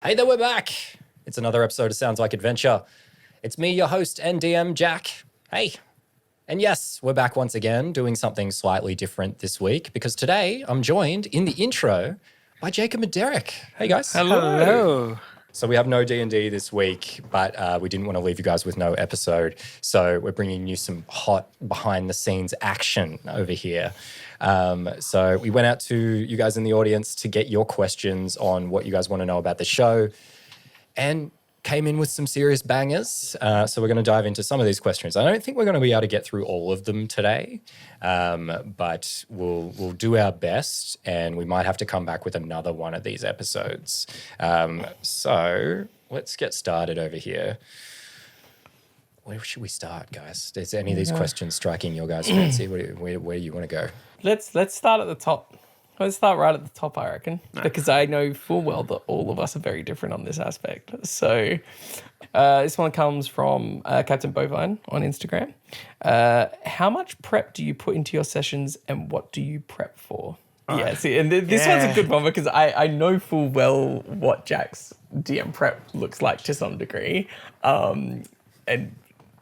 Hey there, we're back. It's another episode of Sounds Like Adventure. It's me, your host and DM, Jack. Hey. And yes, we're back once again doing something slightly different this week because today I'm joined in the intro by Jacob and Derek. Hey, guys. Hello. So we have no D&D this week, but we didn't want to leave you guys with no episode. So we're bringing you some hot behind-the-scenes action over here. So we went out to you guys in the audience to get your questions on what you guys want to know about the show and came in with some serious bangers. So we're going to dive into some of these questions. I don't think we're going to be able to get through all of them today, but we'll do our best, and we might have to come back with another one of these episodes. So let's get started over here. Where should we start, guys? Is any of these questions striking your guys' fancy? Where do you want to go? Let's start at the top. Let's start right at the top, I reckon, because I know full well that all of us are very different on this aspect. So this one comes from Captain Bovine on Instagram. How much prep do you put into your sessions and what do you prep for? Yeah, see, and this one's a good one because I know full well what Jack's DM prep looks like to some degree. And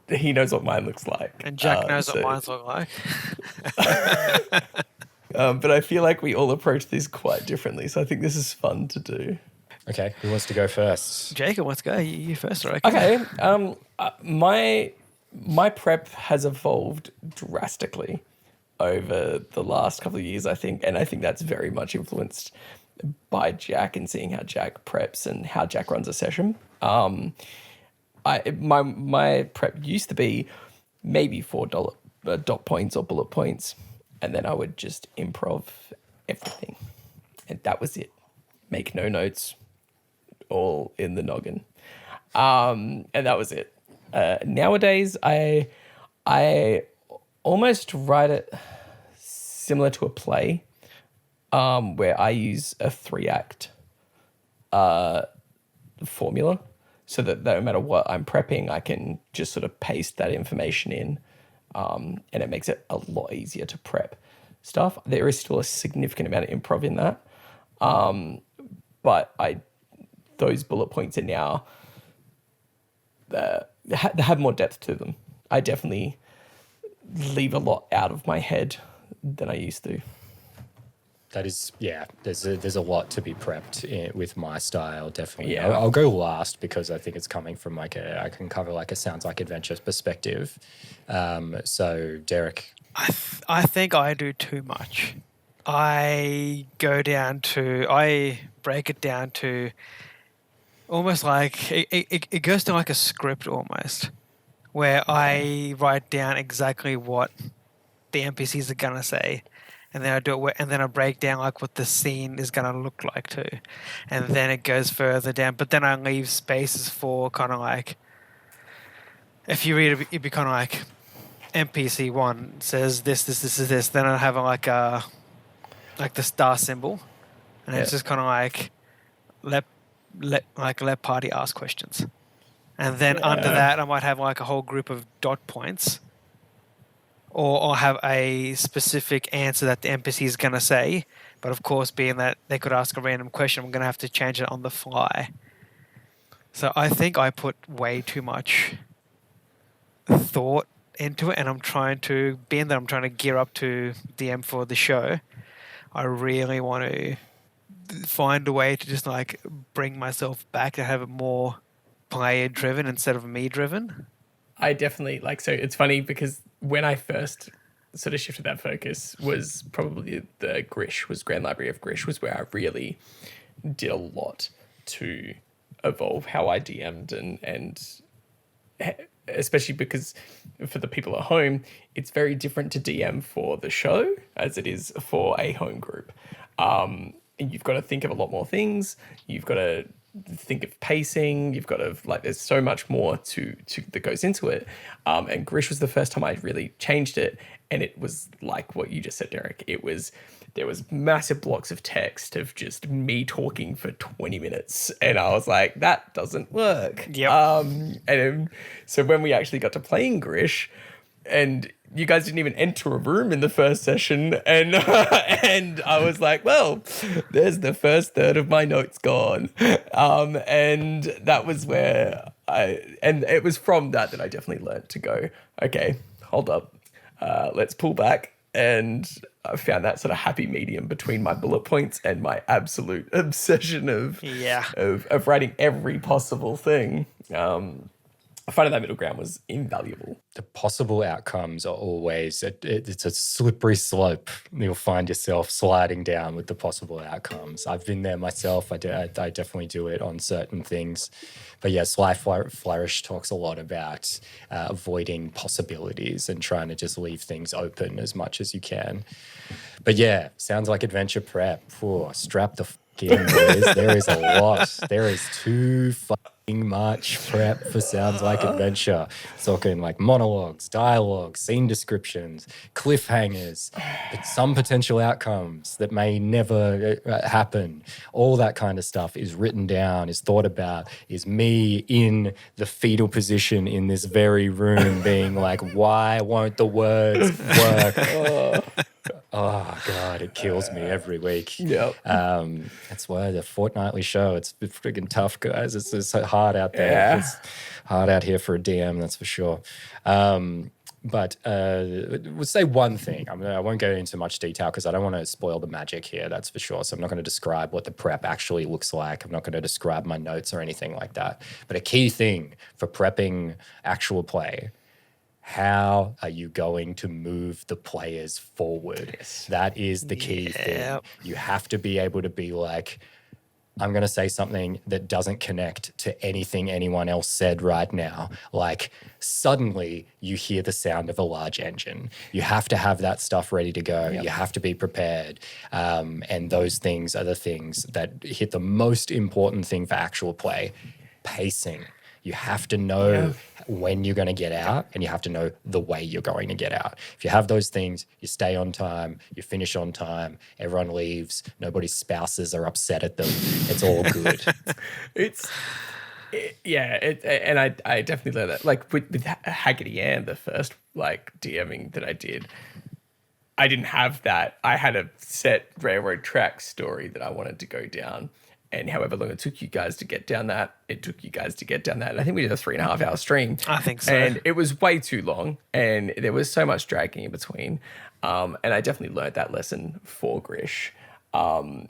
he knows what mine looks like. And Jack knows what mine look like. But I feel like we all approach this quite differently. So I think this is fun to do. Okay, who wants to go first? Jacob, let's go. You first, right? Okay. My prep has evolved drastically over the last couple of years, I think. And I think that's very much influenced by Jack and seeing how Jack preps and how Jack runs a session. My prep used to be maybe $4 dot points or bullet points. And then I would just improv everything. And that was it. Make no notes, all in the noggin. And that was it. Nowadays, I almost write it similar to a play, where I use a 3-act formula so that no matter what I'm prepping, I can just sort of paste that information in. And it makes it a lot easier to prep stuff. There is still a significant amount of improv in that. But those bullet points are now, they have more depth to them. I definitely leave a lot out of my head than I used to. That is, yeah, there's a lot to be prepped with my style, definitely. Yeah. I'll go last because I think it's coming from I can cover a Sounds Like Adventure perspective. So, Derek. I think I do too much. I break it down to almost like, it goes to like a script almost, where I write down exactly what the NPCs are going to say. And then I do it, and then I break down like what the scene is going to look like too, and then it goes further down. But then I leave spaces for kind of like, if you read it, it'd be kind of like NPC 1 says this. Then I have like the star symbol, and it's just kind of like let party ask questions, and then under that I might have like a whole group of dot points. Or I'll have a specific answer that the NPC is going to say. But of course, being that they could ask a random question, I'm going to have to change it on the fly. So I think I put way too much thought into it. And being that I'm trying to gear up to DM for the show, I really want to find a way to just like bring myself back to have it more player-driven instead of me-driven. I definitely so it's funny because when I first sort of shifted that focus was probably the Grand Library of Grish was where I really did a lot to evolve how I DM'd and especially because for the people at home, it's very different to DM for the show as it is for a home group. And you've got to think of a lot more things. You've got to think of pacing. You've got to there's so much more to that goes into it. And Grish was the first time I really changed it, and it was like what you just said, Derek. There was massive blocks of text of just me talking for 20 minutes, and I was like, that doesn't work. Yep. And so when we actually got to playing Grish, and you guys didn't even enter a room in the first session, and and I was like, well, there's the first third of my notes gone, and that was where and it was from that I definitely learned to go, okay, hold up, let's pull back, and I found that sort of happy medium between my bullet points and my absolute obsession of writing every possible thing. Finding that middle ground was invaluable. The possible outcomes are always, it's a slippery slope. You'll find yourself sliding down with the possible outcomes. I've been there myself. I definitely do it on certain things. But yeah, Sly Flourish talks a lot about avoiding possibilities and trying to just leave things open as much as you can. But yeah, sounds like adventure prep. Whew, strap the in, boys. There is a lot. There is too much prep for Sounds Like Adventure. Talking like monologues, dialogue, scene descriptions, cliffhangers, but some potential outcomes that may never happen. All that kind of stuff is written down, is thought about, is me in the fetal position in this very room being like, why won't the words work? Oh, God, it kills me every week. Yep. That's why the fortnightly show, it's freaking tough, guys. It's so hard out there. Yeah. It's hard out here for a DM, that's for sure. But we'll say one thing. I won't go into much detail because I don't want to spoil the magic here, that's for sure. So I'm not going to describe what the prep actually looks like. I'm not going to describe my notes or anything like that. But a key thing for prepping actual play, how are you going to move the players forward? Yes. That is the key thing. You have to be able to be like, I'm going to say something that doesn't connect to anything anyone else said right now. Like suddenly you hear the sound of a large engine. You have to have that stuff ready to go. Yep. You have to be prepared. And those things are the things that hit the most important thing for actual play, pacing. You have to know when you're going to get out, and you have to know the way you're going to get out. If you have those things, you stay on time, you finish on time, everyone leaves, nobody's spouses are upset at them. It's all good. And I definitely learned that. Like with Haggerty Ann, the first like DMing that I did, I didn't have that. I had a set railroad track story that I wanted to go down. And however long it took you guys to get down that, it took you guys to get down that. And I think we did a 3.5 hour stream. I think so. And it was way too long. And there was so much dragging in between. And I definitely learned that lesson for Grish. And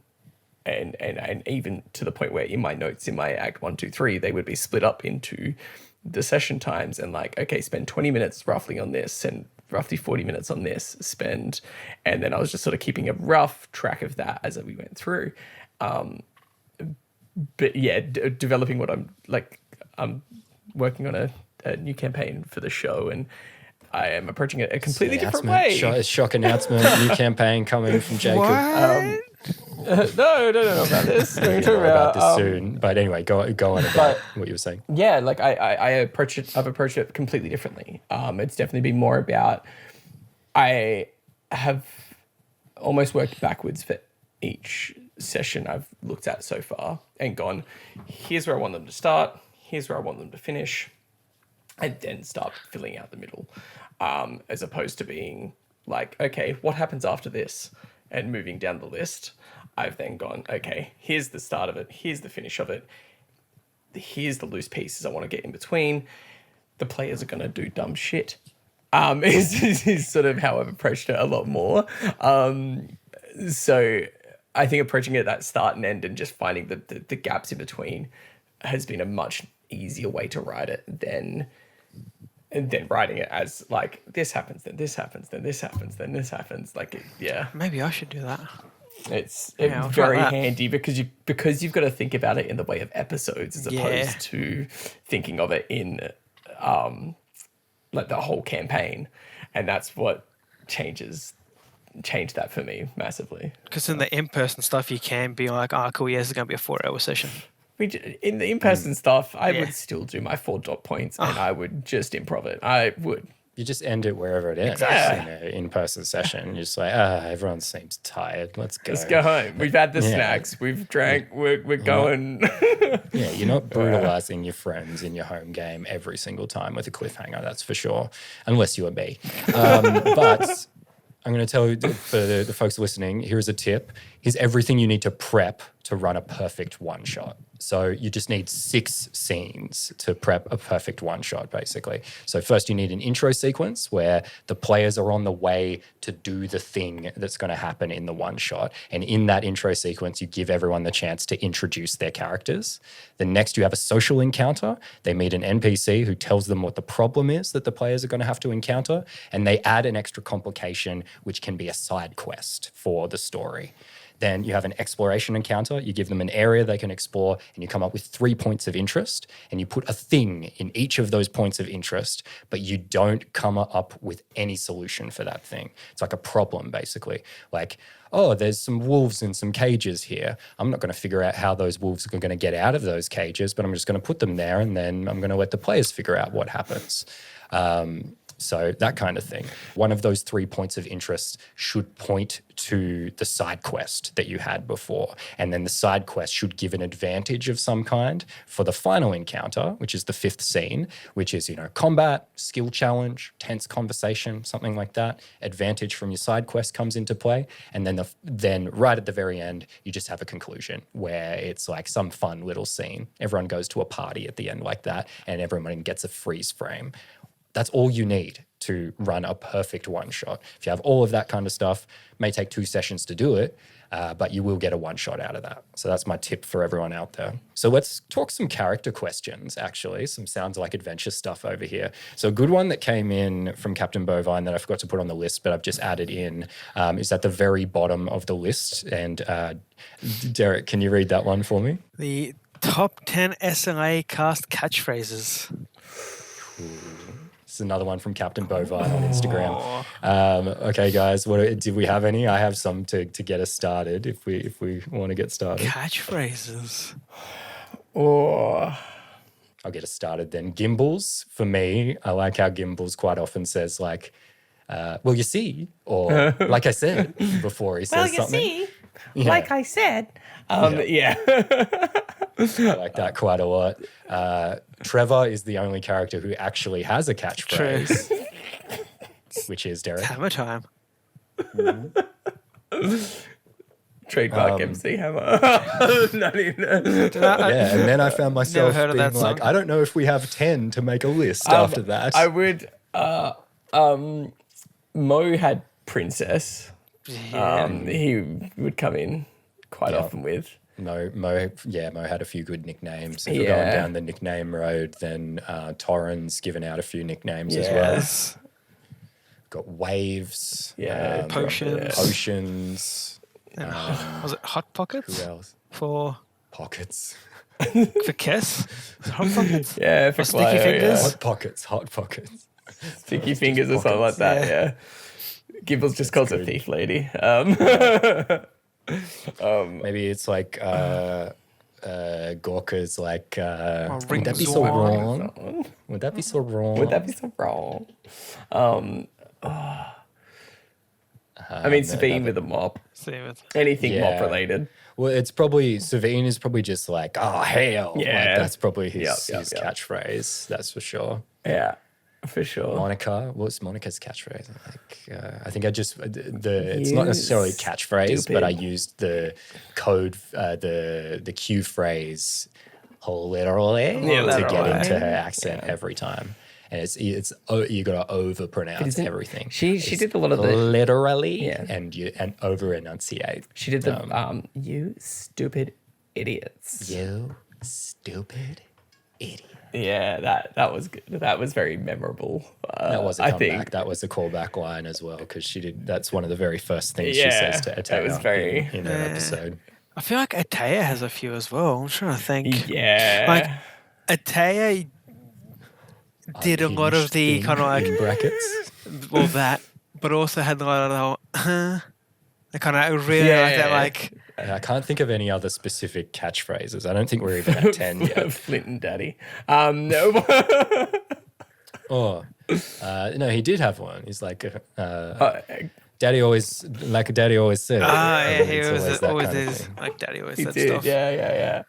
even to the point where in my notes, in my Act 1, 2, 3, they would be split up into the session times and like, okay, spend 20 minutes roughly on this and roughly 40 minutes on this, spend. And then I was just sort of keeping a rough track of that as we went through. But yeah, developing what I'm working on a new campaign for the show, and I am approaching it a completely different way. Shock announcement, new campaign coming from Jacob. No, about this. We're talking about this soon. But anyway, go on about what you were saying. Yeah, like I've approached it completely differently. It's definitely been more about, I have almost worked backwards for each session I've looked at so far and gone, here's where I want them to start, here's where I want them to finish, and then start filling out the middle, as opposed to being like, okay, what happens after this, and moving down the list. I've then gone, okay, here's the start of it, here's the finish of it, here's the loose pieces I want to get in between. The players are going to do dumb shit. Is sort of how I've approached it a lot more. So I think approaching it at start and end and just finding the gaps in between has been a much easier way to write it than writing it as like, this happens, then this happens, then this happens, then this happens. Like, yeah. Maybe I should do that. It's very handy because you've got to think about it in the way of episodes as opposed to thinking of it in like the whole campaign. And that's what changed that for me massively. Because in the in-person stuff, you can be like, oh, cool, yeah, this is going to be a 4-hour session. In the in-person stuff, I would still do my 4 dot points and I would just improv it. I would. You just end it wherever it ends Exactly. in an in-person session. You're just like, everyone seems tired. Let's go. Let's go home. We've had the Yeah. snacks. We've drank. We're going. Yeah, you're not brutalizing your friends in your home game every single time with a cliffhanger, that's for sure, unless you and me. But I'm going to tell you, for the folks listening, here's a tip. Here's everything you need to prep to run a perfect one-shot. So you just need 6 scenes to prep a perfect one-shot, basically. So first you need an intro sequence where the players are on the way to do the thing that's going to happen in the one-shot. And in that intro sequence, you give everyone the chance to introduce their characters. Then next you have a social encounter. They meet an NPC who tells them what the problem is that the players are going to have to encounter. And they add an extra complication, which can be a side quest for the story. Then you have an exploration encounter. You give them an area they can explore, and you come up with 3 points of interest, and you put a thing in each of those points of interest, but you don't come up with any solution for that thing. It's like a problem, basically. Like, oh, there's some wolves in some cages here. I'm not going to figure out how those wolves are going to get out of those cages, but I'm just going to put them there, and then I'm going to let the players figure out what happens. So that kind of thing. One of those 3 points of interest should point to the side quest that you had before. And then the side quest should give an advantage of some kind for the final encounter, which is the 5th scene, which is, combat, skill challenge, tense conversation, something like that. Advantage from your side quest comes into play. And then right at the very end, you just have a conclusion where it's like some fun little scene. Everyone goes to a party at the end like that, and everyone gets a freeze frame. That's all you need to run a perfect one-shot. If you have all of that kind of stuff, it may take 2 sessions to do it, but you will get a one-shot out of that. So that's my tip for everyone out there. So let's talk some character questions, actually. Some sounds like adventure stuff over here. So a good one that came in from Captain Bovine that I forgot to put on the list, but I've just added in, is at the very bottom of the list. And Derek, can you read that one for me? The top 10 SLA cast catchphrases. This is another one from Captain Bovine on Instagram. Okay, guys, did we have any? I have some to get us started if we want to get started. Catchphrases. Oh, I'll get us started then. Gimbals, for me, I like how Gimbals quite often says like, well, you see, or like I said before he says something. see, Yeah. like I said. Yeah. I like that quite a lot. Trevor is the only character who actually has a catchphrase, which is Derek. Hammer time. Trademark MC Hammer. Not even. Yeah, and then I found myself heard of being that like, song. I don't know if we have 10 to make a list after that. I would. Mo had Princess. He would come in quite Yeah. often with. Mo had a few good nicknames. If we're going down the nickname road, then Torrens given out a few nicknames as well. Yes. Got Waves. Yeah, Potions. Potions. Was it Hot Pockets? Who else? For Pockets. Kess? Hot Pockets? Yeah, for Or Sticky Clio, Fingers? Hot Pockets. Hot Pockets. Sticky Fingers or something like that, yeah. Gibbles just calls her good. Thief Lady. Maybe it's like Gorka's like, would that be so Ring wrong? Would that be so wrong? Would that be so wrong? I mean, Sabine with a mop. Same with Anything Yeah. mop related. Well, it's probably, Savine is probably just like, oh, hell. Like, Yeah. that's probably his Yep. catchphrase. That's for sure. Yeah, for sure. Monica, what's Monica's catchphrase? Like, I think I just it's not You necessarily a catchphrase, but I stupid. used the code, the cue phrase, literally, to get literally. into her accent every time. And it's you got to over pronounce isn't- everything. she It's did a lot of the- literally, Yeah. and over enunciate. She did the you stupid idiots. You stupid idiot. Yeah, that was good. That was very memorable. That was a I comeback. think. That was a callback line as well, because she did. That's one of the very first things she Yeah, says to that Ataya was very- in an episode. I feel like Ataya has a few as well. I'm trying to think. Yeah. Like, Ataya did a lot of the kind of like, in brackets. well, that, but also had a lot of the kind of really like that, Yeah. like, And I can't think of any other specific catchphrases. I don't think we're even at 10 yet. Flint and Daddy. No. Oh, No, he did have one. He's like, Uh, Daddy always said. Yeah, he It's was that always kind of is thing. like Daddy always he said did. stuff. Yeah.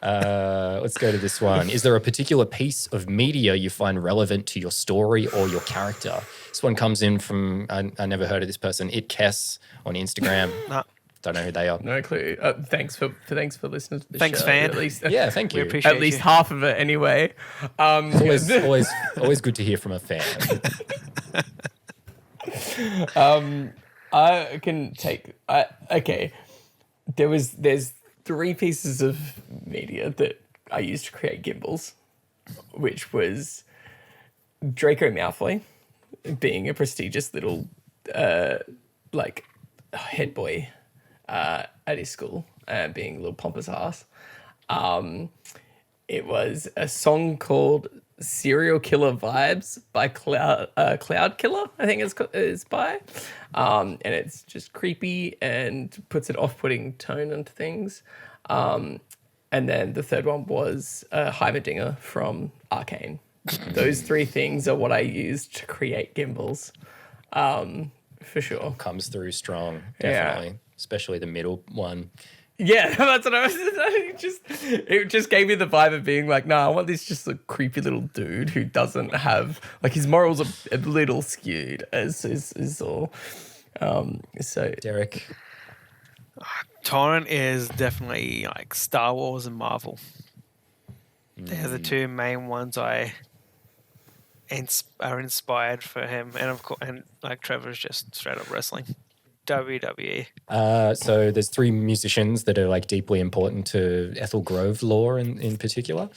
Let's go to this one. Is there a particular piece of media you find relevant to your story or your character? This one comes in from, I never heard of this person, Kess on Instagram. Nah. Don't know who they are. No clue. Thanks for listening to the Thanks, show. fan. At least, Yeah, thank We you. appreciate at least you. half of it anyway. Always good to hear from a fan. I can take. Okay. There's 3 pieces of media that I used to create gimbals, which was Draco Malfoy being a prestigious little like head boy at his school and being a little pompous ass. It was a song called Serial Killer Vibes by Cloud Killer, I think it's by. And it's just creepy and puts an off-putting tone into things. And then the third one was Heimerdinger from Arcane. Those 3 things are what I used to create gimbals, for sure. Comes through strong, Yeah. definitely. Especially the middle one. Yeah, that's what I was. It just gave me the vibe of being like, nah, I want this just a creepy little dude who doesn't have like his morals are a little skewed, as is all. So Derek. Torrent is definitely like Star Wars and Marvel. They're the 2 main ones I are inspired for him, and of course, and like Trevor's just straight up wrestling. WWE. So there's 3 musicians that are like deeply important to Ethel Grove lore in particular.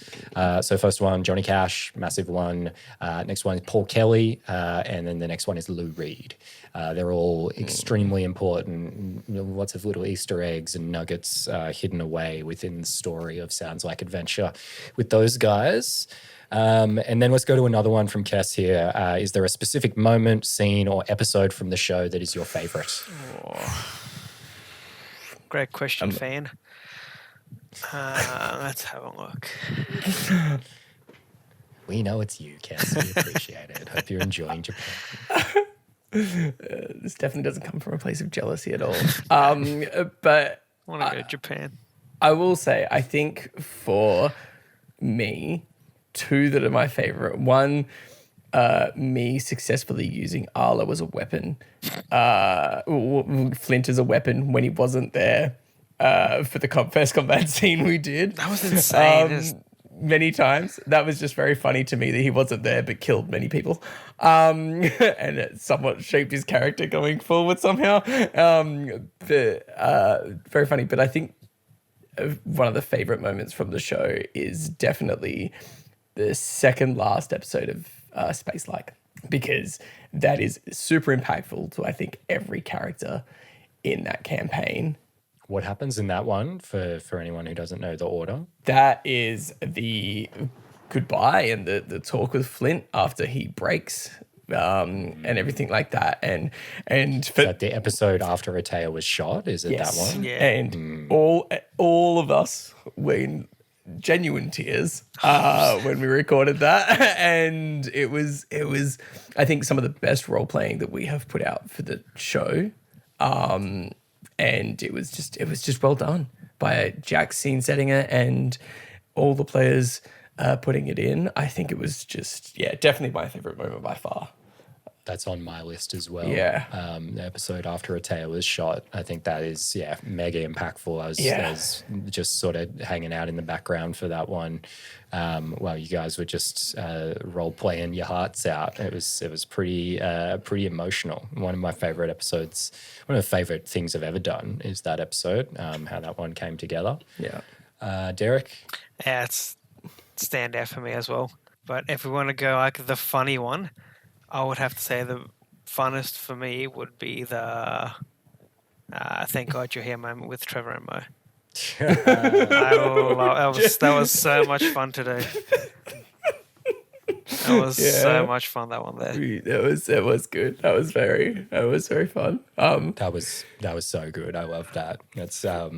So first one, Johnny Cash, massive one. Next one is Paul Kelly, and then the next one is Lou Reed. They're all extremely important. Lots of little Easter eggs and nuggets hidden away within the story of Sounds Like Adventure with those guys. And then let's go to another one from Kess here. Is there a specific moment, scene, or episode from the show that is your favorite? Great question, fan. Let's have a look. We know it's you, Kess. We appreciate it. Hope you're enjoying Japan. this definitely doesn't come from a place of jealousy at all. But I want to go to Japan. I will say, I think for me, 2 that are my favorite. One, me successfully using Arla as a weapon, Flint as a weapon when he wasn't there for the first combat scene we did. That was insane. Many times. That was just very funny to me that he wasn't there but killed many people. And it somewhat shaped his character going forward somehow. Very funny. But I think one of the favorite moments from the show is definitely the second last episode of Space Like, because that is super impactful to, I think, every character in that campaign. What happens in that one for anyone who doesn't know the order? That is the goodbye and the talk with Flint after he breaks and everything like that. And for Is that the episode after Atea was shot? Is it yes, that one? Yeah. and all of us were in genuine tears when we recorded that, and it was I think some of the best role playing that we have put out for the show. And it was just well done by Jack scene setting it and all the players putting it in. I think it was just, definitely my favorite moment by far. That's on my list as well. Yeah. The episode after Atea was shot, I think that is, mega impactful. I was just sort of hanging out in the background for that one while you guys were just role playing your hearts out. It was pretty emotional. One of my favorite episodes, one of the favorite things I've ever done is that episode, how that one came together. Yeah. Derek? Yeah, it's standout for me as well. But if we want to go like the funny one, I would have to say the funnest for me would be the "Thank God You're Here" moment with Trevor and Mo. That was so much fun to do. That was so much fun. That one there. It was good. That was very fun. That was so good. I love that. That's for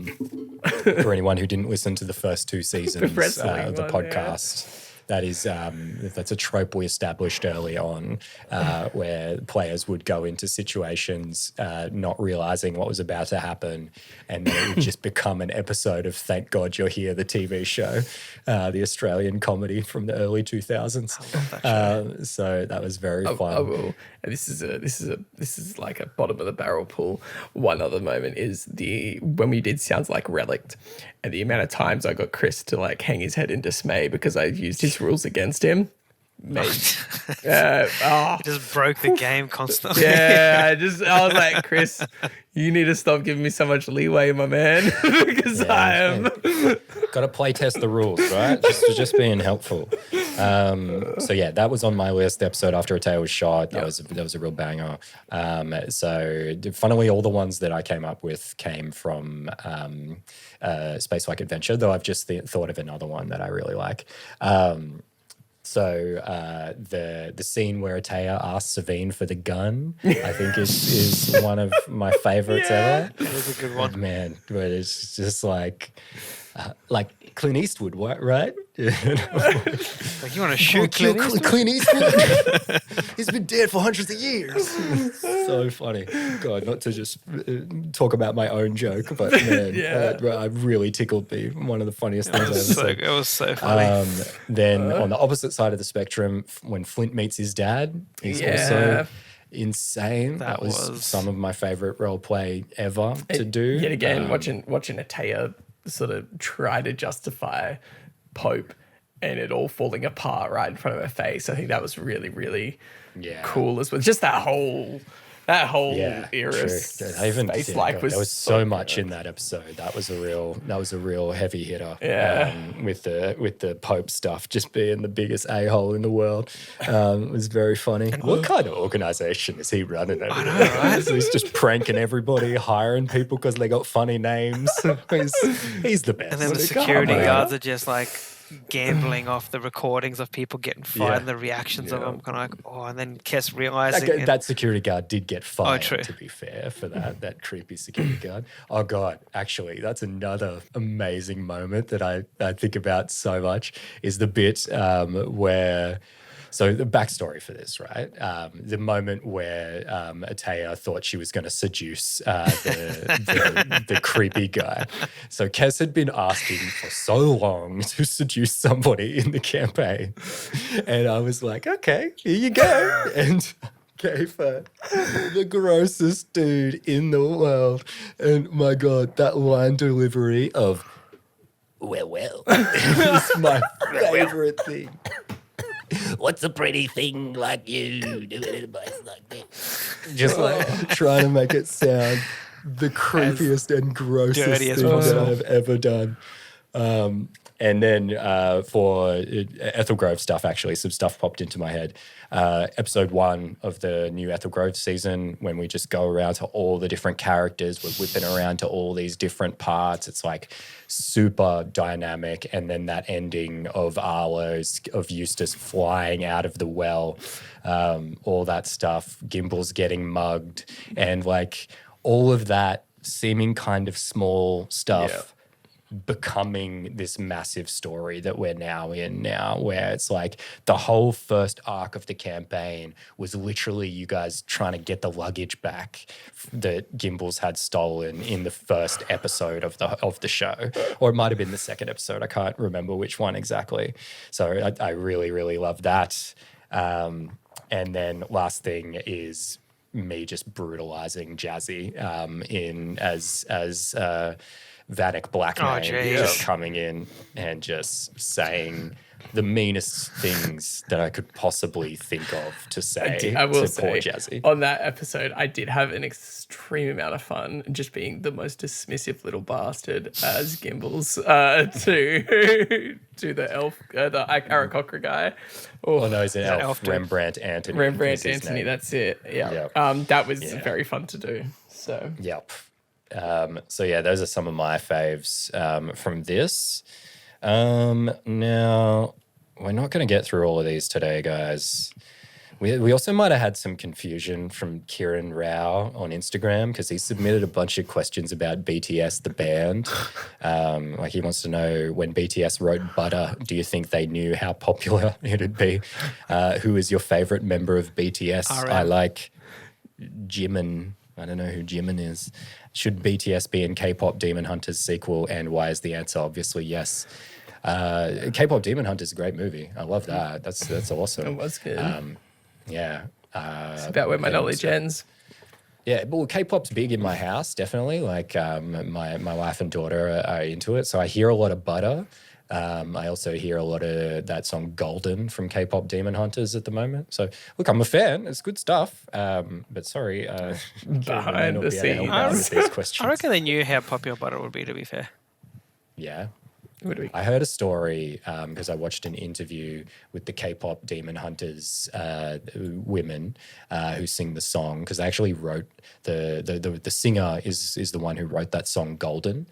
anyone who didn't listen to the first 2 seasons wrestling of the one, podcast. that's a trope we established early on, where players would go into situations not realizing what was about to happen, and then it would just become an episode of Thank God You're Here, the TV show, the Australian comedy from the early 2000s. So that was very fun. I will. And this is like a bottom of the barrel pull. One other moment is when we did Sounds Like Relict, and the amount of times I got Chris to like hang his head in dismay because I used his rules against him. He just broke the game constantly. Yeah, I was like, Chris, you need to stop giving me so much leeway, my man, because I am. Got to play test the rules, right? Just being helpful. So yeah, that was on my list. Episode after Ateo was shot. That was a real banger. So funnily, all the ones that I came up with came from Space-like Adventure, though I've just thought of another one that I really like. So the scene where Ateo asks Savine for the gun, I think is one of my favorites ever. That was a good one. Man, but it's just like Clint Eastwood, right? Like, you want to shoot Clint Eastwood? Clint Eastwood. He's been dead for hundreds of years. So funny. God, not to just talk about my own joke, but man, it really tickled me. One of the funniest things I've ever seen. It was so funny. Then on the opposite side of the spectrum, when Flint meets his dad, he's also insane. That was some of my favorite role play ever to do. Yet again, watching Ateo sort of try to justify Pope and it all falling apart right in front of her face. I think that was really, really cool as well. Just that whole era. Space Life was there was so much in that episode. That was a real heavy hitter. Yeah. With the Pope stuff just being the biggest a-hole in the world. It was very funny. What kind of organization is he running over there? Right? He's just pranking everybody, hiring people because they got funny names. He's the best. And then the security guards are just like gambling off the recordings of people getting fired and the reactions of them, kind of like, and then Kes realizing that security guard did get fired, true. to be fair, for that creepy security guard. Oh God, actually, that's another amazing moment that I think about so much is the bit where. So the backstory for this, right? The moment where Ateo thought she was going to seduce the creepy guy. So Kes had been asking for so long to seduce somebody in the campaign. And I was like, okay, here you go. And gave her the grossest dude in the world. And my God, that line delivery of, well, is my favorite thing. What's a pretty thing like you doing advice like this? Just like trying to make it sound the creepiest and grossest thing that I've ever done. And then for Ethel Grove stuff, actually, some stuff popped into my head. Episode 1 of the new Ethel Grove season, when we just go around to all the different characters, we're whipping around to all these different parts. It's like super dynamic. And then that ending of Arlo's, of Eustace flying out of the well, all that stuff, Gimbals getting mugged, and like all of that seeming kind of small stuff becoming this massive story that we're now in now, where it's like the whole first arc of the campaign was literally you guys trying to get the luggage back that Gimbals had stolen in the first episode of the show, or it might have been the second episode. I can't remember which one exactly. So I really, really love that. And then last thing is me just brutalizing Jazzy as Vanek Blackmane just coming in and just saying the meanest things that I could possibly think of to say I will to say, poor Jazzy. On that episode, I did have an extreme amount of fun just being the most dismissive little bastard as Gimbals to the elf, the Aarakocra guy. Oh no, he's an elf. Rembrandt Anthony. Rembrandt Anthony, that's it. Yeah. That was very fun to do. So. Yep. So yeah, those are some of my faves from this. Now, we're not going to get through all of these today, guys. We also might have had some confusion from Kieran Rao on Instagram because he submitted a bunch of questions about BTS, the band. Like he wants to know when BTS wrote Butter, do you think they knew how popular it'd be? Who is your favorite member of BTS? I like Jimin. I don't know who Jimin is. Should BTS be in K-pop Demon Hunters sequel? And why is the answer obviously yes? K-pop Demon Hunters is a great movie. I love that. That's awesome. It was good. Yeah. It's about where my knowledge ends. Yeah, well, K-pop's big in my house, definitely. Like my wife and daughter are into it. So I hear a lot of Butter. I also hear a lot of that song Golden from K-pop Demon Hunters at the moment. So look, I'm a fan. It's good stuff. But sorry, Behind the scenes. These questions. I reckon they knew how popular Butter would be, to be fair. Yeah. What do we? I heard a story because I watched an interview with the K-pop Demon Hunters women who sing the song because they actually wrote the singer is the one who wrote that song Golden.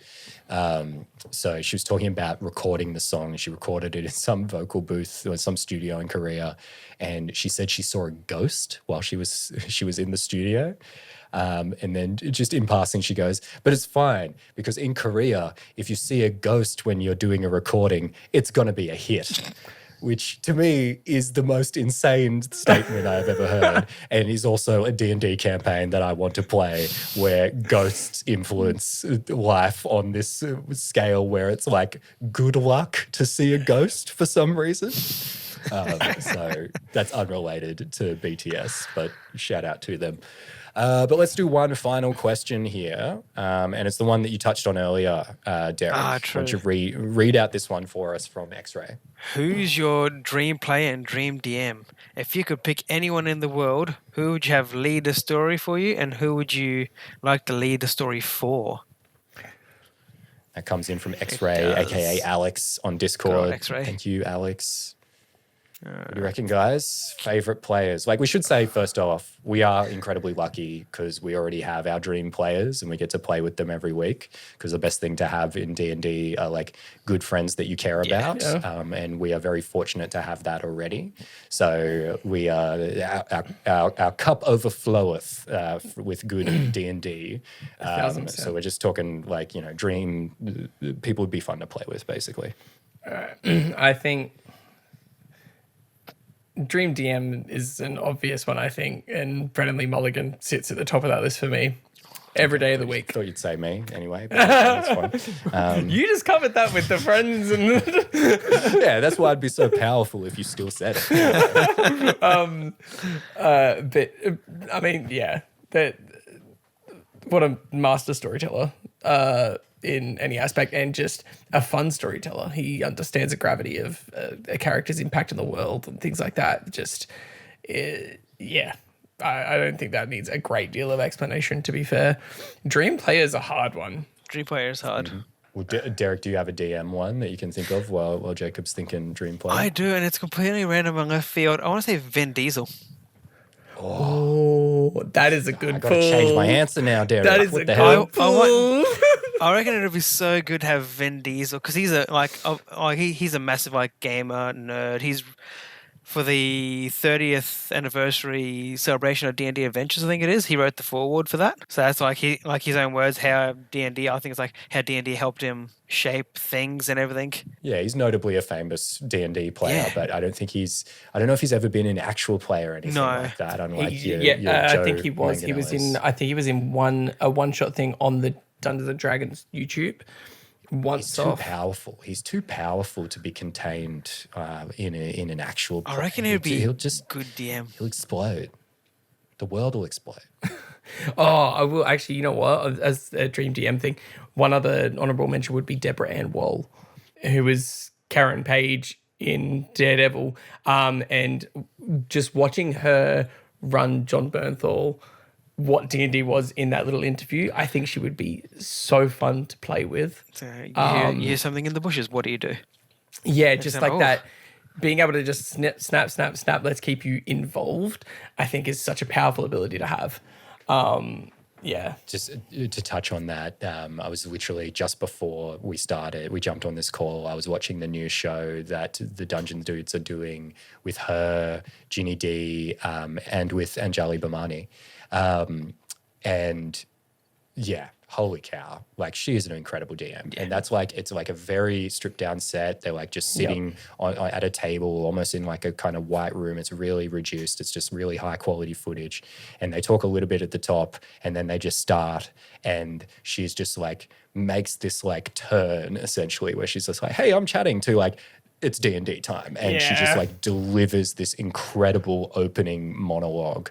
So she was talking about recording the song. She recorded it in some vocal booth or some studio in Korea, and she said she saw a ghost while she was in the studio. And then just in passing, she goes, but it's fine because in Korea, if you see a ghost when you're doing a recording, it's going to be a hit, which to me is the most insane statement I've ever heard. And is also a D&D campaign that I want to play where ghosts influence life on this scale where it's like good luck to see a ghost for some reason. So that's unrelated to BTS, but shout out to them. But let's do one final question here, and it's the one that you touched on earlier, Derek. True. Why don't you read out this one for us from X-Ray? Who's your dream player and dream DM? If you could pick anyone in the world, who would you have lead the story for you, and who would you like to lead the story for? That comes in from X-Ray, does. aka Alex on Discord. Good old X-Ray. Thank you, Alex. What do you reckon, guys? Favorite players? Like, we should say, first off, we are incredibly lucky because we already have our dream players and we get to play with them every week because the best thing to have in D&D are, like, good friends that you care about. Yeah. And we are very fortunate to have that already. So we are, our cup overfloweth with good D&D. 1,000%. So we're just talking, like, you know, dream people would be fun to play with, basically. I think Dream DM is an obvious one, I think, and Brennan Lee Mulligan sits at the top of that list for me every day of the week. Thought you'd say me anyway, but that's fine. You just covered that with the friends and Yeah, that's why I'd be so powerful if you still said it. but I mean, yeah, that what a master storyteller in any aspect, and just a fun storyteller. He understands the gravity of a character's impact in the world and things like that. Just, yeah, I don't think that needs a great deal of explanation, to be fair. Dream player is a hard one. Dream player is hard. Mm-hmm. Well, Derek, do you have a DM one that you can think of while Jacob's thinking dream player? I do, and it's completely random and left field. I want to say Vin Diesel. Oh, that is a good I pull. got to change my answer now, Derek. That is what a the good hell? pull. I reckon it would be so good to have Vin Diesel because he's he's a massive like gamer nerd. He's for the 30th anniversary celebration of D&D Adventures, I think it is. He wrote the foreword for that. So that's like his own words how D&D. I think it's like how D&D helped him shape things and everything. Yeah, he's notably a famous D&D player, Yeah. but I don't know if he's ever been an actual player or anything No. like that. Unlike your I Joe think he was. He was in. Manganiellos. I think he was in a one shot thing on the Dungeons and Dragons YouTube. Once He's too off. powerful. He's too powerful to be contained in an actual play. I reckon it would be He'll just good DM. he'll explode. The world will explode. Oh, I will actually. You know what? As a Dream DM thing, one other honorable mention would be Deborah Ann Wall, who was Karen Page in Daredevil, and just watching her run John Bernthal, what D&D was in that little interview, I think she would be so fun to play with. So you hear something in the bushes. What do you do? Yeah, just an like oath. that. Being able to just snap, let's keep you involved, I think is such a powerful ability to have. Yeah. Just to touch on that, I was literally just before we started, we jumped on this call. I was watching the new show that the Dungeons dudes are doing with her, Ginny D, and with Anjali Bhamani. And yeah, holy cow. Like, she is an incredible DM. And that's like, it's like a very stripped down set. They're like just sitting at a table, almost in like a kind of white room. It's really reduced. It's just really high quality footage. And they talk a little bit at the top and then they just start. And she's just like, makes this like turn essentially where she's just like, hey, I'm chatting to like, it's D&D time. And she just Yeah. like delivers this incredible opening monologue.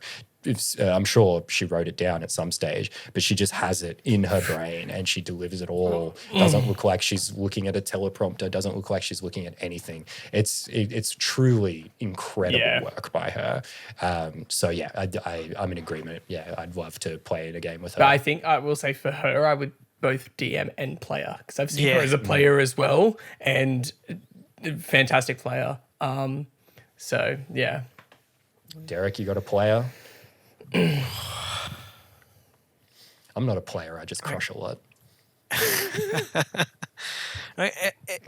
I'm sure she wrote it down at some stage, but she just has it in her brain and she delivers it all. Doesn't look like she's looking at a teleprompter, doesn't look like she's looking at anything. It's truly incredible work by her. So yeah, I'm in agreement. Yeah, I'd love to play in a game with her. But I think I will say for her, I would both DM and player because I've seen her Yeah. as a player as well, and fantastic player. So yeah, Derek, you got a player? I'm not a player, I just crush a lot. Right,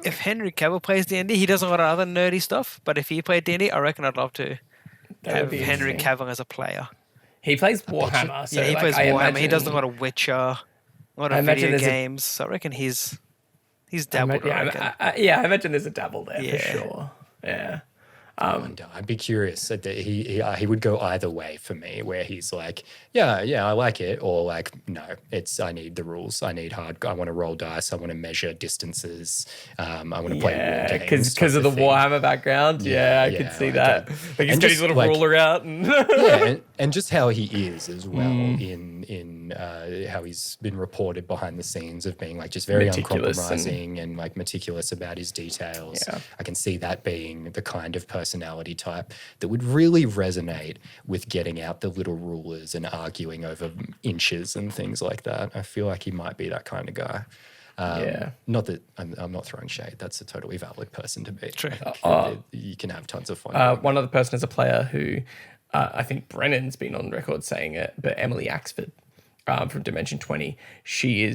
if Henry Cavill plays D&D, he does a lot of other nerdy stuff. But if he played D&D, I reckon I'd love to that have would be Henry interesting. Cavill as a player. He plays Warhammer, so Yeah, he like, plays I Warhammer. He does a imagine- lot of Witcher, a lot I of imagine video there's a- games. So I reckon he's dabbled. I reckon. I imagine there's a dabble there Yeah. for sure. Yeah. And I'd be curious. He would go either way for me, where he's like, yeah, I like it, or like, no, I need the rules. I need hard. I want to roll dice. I want to measure distances. I want to play war Yeah, games. because of the thing. Warhammer background. Yeah, I yeah, could see like that. that. Like he's And got just, his little like- ruler out, and Yeah, and just how he is as well in how he's been reported behind the scenes of being like just very Meticulous uncompromising and like meticulous about his details. Yeah. I can see that being the kind of personality type that would really resonate with getting out the little rulers and arguing over inches and things like that. I feel like he might be that kind of guy. Yeah. Not that I'm not throwing shade. That's a totally valid person to be. True. You can have tons of fun. one other person as a player who I think Brennan's been on record saying it, but Emily Axford from Dimension 20, she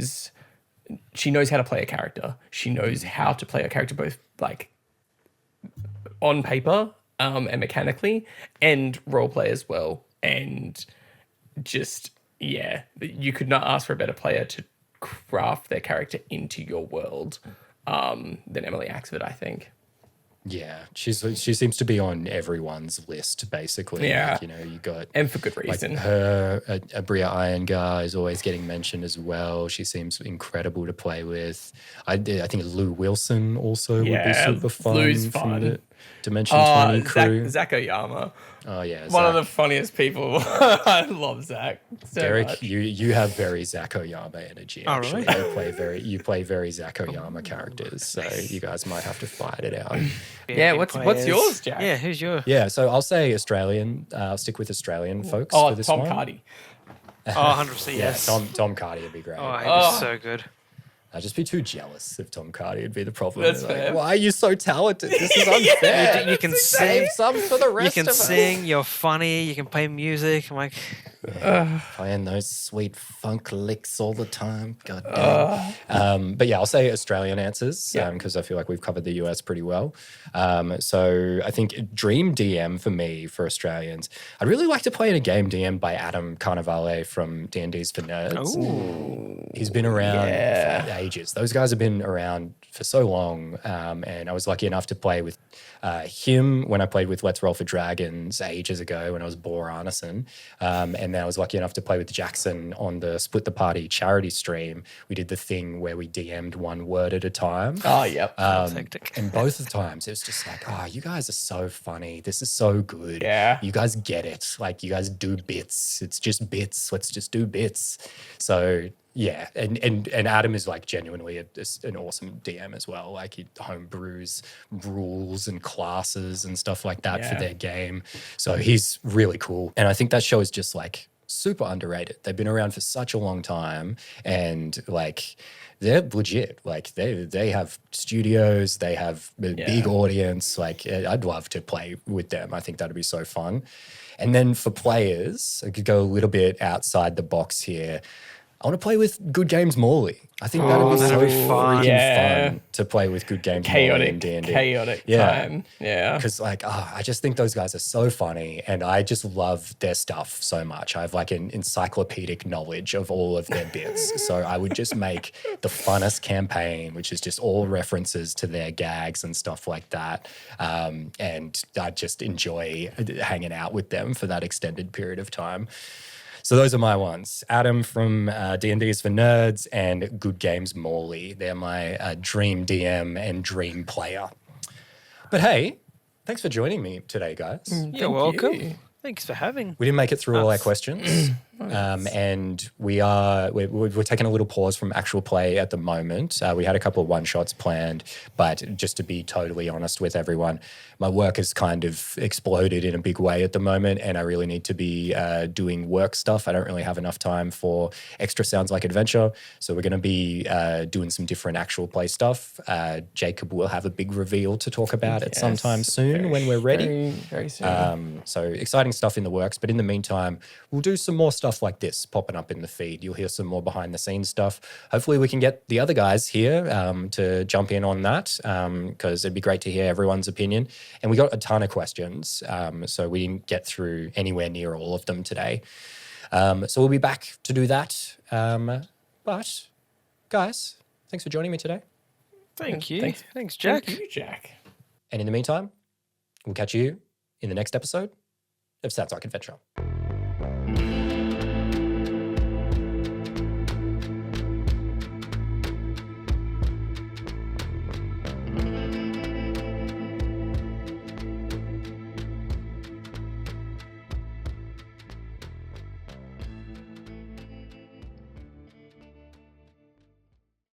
knows how to play a character. She knows how to play a character both like on paper and mechanically, and role play as well. And just you could not ask for a better player to craft their character into your world than Emily Axford, I think. Yeah, she seems to be on everyone's list basically. Yeah. Like, you know, you got And for good like reason. her, Abria Iyengar is always getting mentioned as well. She seems incredible to play with. I think Lou Wilson also would be Yeah, super fun. Lou's from fun. the Dimension 20 crew. Zach Oyama. Oh yeah, One Zach. of the funniest people. I love Zach so Derek, much. you have very Zach Oyama energy. Oh, Actually, really? you play very Zach Oyama characters. So you guys might have to fight it out. Yeah, big what's players. yours, Jack? Yeah, who's your? Yeah, so I'll say Australian. I'll stick with Australian folks Oh, for this Tom one. Cardy. Oh, 100%. Yeah, Yes. Tom Cardy would be great. Oh, he was so good. I'd just be too jealous if Tom Cardy would be the problem. That's Like, fair. why are you so talented? This is unfair. You can Save some for the You rest can of us. sing. You're funny. You can play music. I'm like, Playing those sweet funk licks all the time. God damn. But yeah, I'll say Australian answers Yeah. because I feel like we've covered the US pretty well. So I think Dream DM for me, for Australians, I'd really like to play in a game DM by Adam Carnivale from D&D's for Nerds. He's been around for ages. Those guys have been around for so long. And I was lucky enough to play with him when I played with Let's Roll for Dragons ages ago when I was Bor Arneson. And then I was lucky enough to play with Jackson on the Split the Party charity stream. We did the thing where we DM'd one word at a time. Oh, yep. hectic. And both of the times it was just like, oh, you guys are so funny. This is so good. Yeah. You guys get it. Like, you guys do bits. It's just bits. Let's just do bits. So yeah, and Adam is like genuinely an awesome DM as well. Like, he homebrews rules and classes and stuff like that for Yeah. their game. So he's really cool. And I think that show is just like super underrated. They've been around for such a long time, and like they're legit. Like they have studios, they have a big audience. Like I'd love to play with them. I think that'd be so fun. And then for players, I could go a little bit outside the box here. I want to play with Good Games Morley. I think that'd be so that'd be fun. freaking fun to play with Good Games Morley in D&D. Chaotic time. Yeah. Because I just think those guys are so funny, and I just love their stuff so much. I have like an encyclopedic knowledge of all of their bits. So I would just make the funnest campaign, which is just all references to their gags and stuff like that. And I just enjoy hanging out with them for that extended period of time. So those are my ones. Adam from D&D is for Nerds and Good Games Morley. They're my dream DM and dream player. But hey, thanks for joining me today, guys. You're welcome. you. Thanks for having. We didn't make it through all our questions. And we're taking a little pause from actual play at the moment. We had a couple of one-shots planned, but just to be totally honest with everyone, my work has kind of exploded in a big way at the moment, and I really need to be doing work stuff. I don't really have enough time for extra Sounds Like Adventure, so we're going to be doing some different actual play stuff. Jacob will have a big reveal to talk about at some time soon when we're ready. Very, very soon. So exciting stuff in the works, but in the meantime, we'll do some more stuff like this popping up in the feed. You'll hear some more behind the scenes stuff. Hopefully we can get the other guys here to jump in on that, because it'd be great to hear everyone's opinion. And we got a ton of questions, so we didn't get through anywhere near all of them today. So we'll be back to do that. But guys, thanks for joining me today. Thank you. Thanks. Thanks, Jack. Thank you, Jack. And in the meantime, we'll catch you in the next episode of Sounds Like Adventure.